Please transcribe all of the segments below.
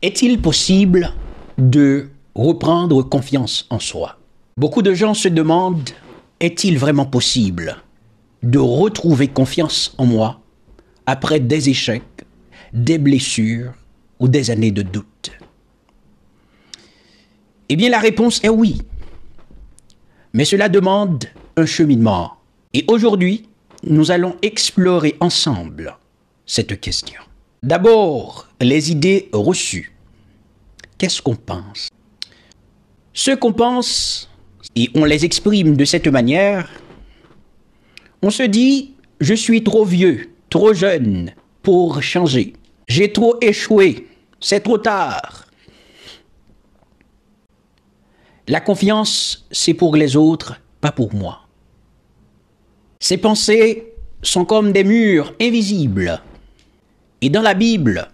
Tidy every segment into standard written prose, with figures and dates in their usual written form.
Est-il possible de reprendre confiance en soi? Beaucoup de gens se demandent, est-il vraiment possible de retrouver confiance en moi après des échecs, des blessures ou des années de doute? Eh bien, la réponse est oui. Mais cela demande un cheminement. Et aujourd'hui, nous allons explorer ensemble cette question. D'abord, les idées reçues. Qu'est-ce qu'on pense? Ce qu'on pense, et on les exprime de cette manière, on se dit, je suis trop vieux, trop jeune pour changer. J'ai trop échoué, c'est trop tard. La confiance, c'est pour les autres, pas pour moi. Ces pensées sont comme des murs invisibles. Et dans la Bible,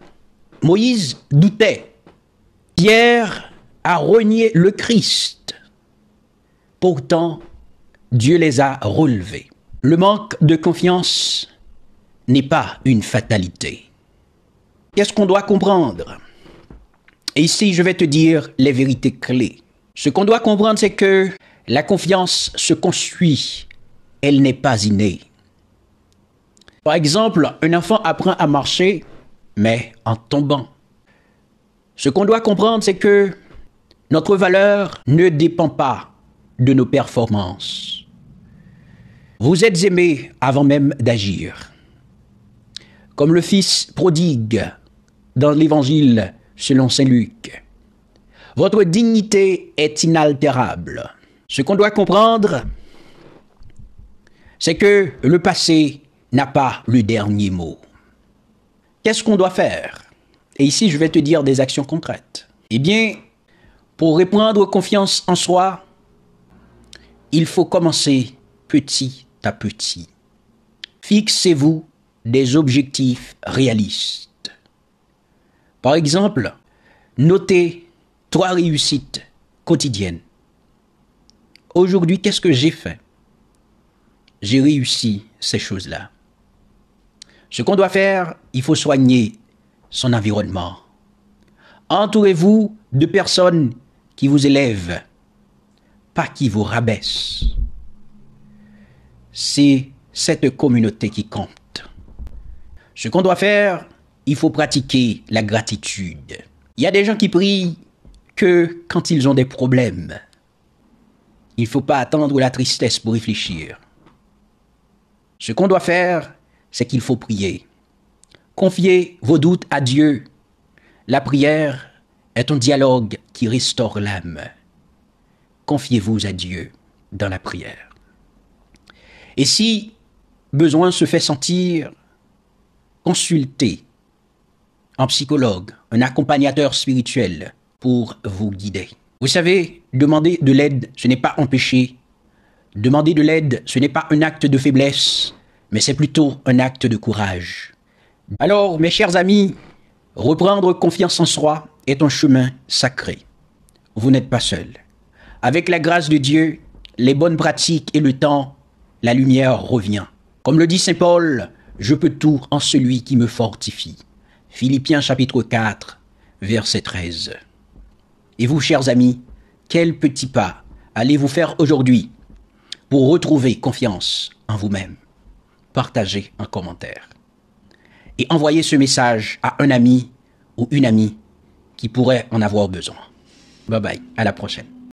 Moïse doutait. Pierre a renié le Christ. Pourtant, Dieu les a relevés. Le manque de confiance n'est pas une fatalité. Qu'est-ce qu'on doit comprendre? Et ici, je vais te dire les vérités clés. Ce qu'on doit comprendre, c'est que la confiance se construit. Elle n'est pas innée. Par exemple, un enfant apprend à marcher, mais en tombant. Ce qu'on doit comprendre, c'est que notre valeur ne dépend pas de nos performances. Vous êtes aimé avant même d'agir. Comme le fils prodigue dans l'évangile selon saint Luc. Votre dignité est inaltérable. Ce qu'on doit comprendre, c'est que le passé n'a pas le dernier mot. Qu'est-ce qu'on doit faire? Et ici, je vais te dire des actions concrètes. Eh bien, pour reprendre confiance en soi, il faut commencer petit à petit. Fixez-vous des objectifs réalistes. Par exemple, notez 3 réussites quotidiennes. Aujourd'hui, qu'est-ce que j'ai fait? J'ai réussi ces choses-là. Ce qu'on doit faire, il faut soigner son environnement. Entourez-vous de personnes qui vous élèvent, pas qui vous rabaissent. C'est cette communauté qui compte. Ce qu'on doit faire, il faut pratiquer la gratitude. Il y a des gens qui prient que quand ils ont des problèmes. Il ne faut pas attendre la tristesse pour réfléchir. Ce qu'on doit faire, c'est qu'il faut prier. Confiez vos doutes à Dieu. La prière est un dialogue qui restaure l'âme. Confiez-vous à Dieu dans la prière. Et si besoin se fait sentir, consultez un psychologue, un accompagnateur spirituel pour vous guider. Vous savez, demander de l'aide, ce n'est pas un péché. Demander de l'aide, ce n'est pas un acte de faiblesse, mais c'est plutôt un acte de courage. Alors, mes chers amis, reprendre confiance en soi est un chemin sacré. Vous n'êtes pas seul. Avec la grâce de Dieu, les bonnes pratiques et le temps, la lumière revient. Comme le dit saint Paul, je peux tout en celui qui me fortifie. Philippiens chapitre 4, verset 13. Et vous, chers amis, quel petit pas allez-vous faire aujourd'hui pour retrouver confiance en vous-même? Partagez un commentaire. Et envoyez ce message à un ami ou une amie qui pourrait en avoir besoin. Bye bye, à la prochaine.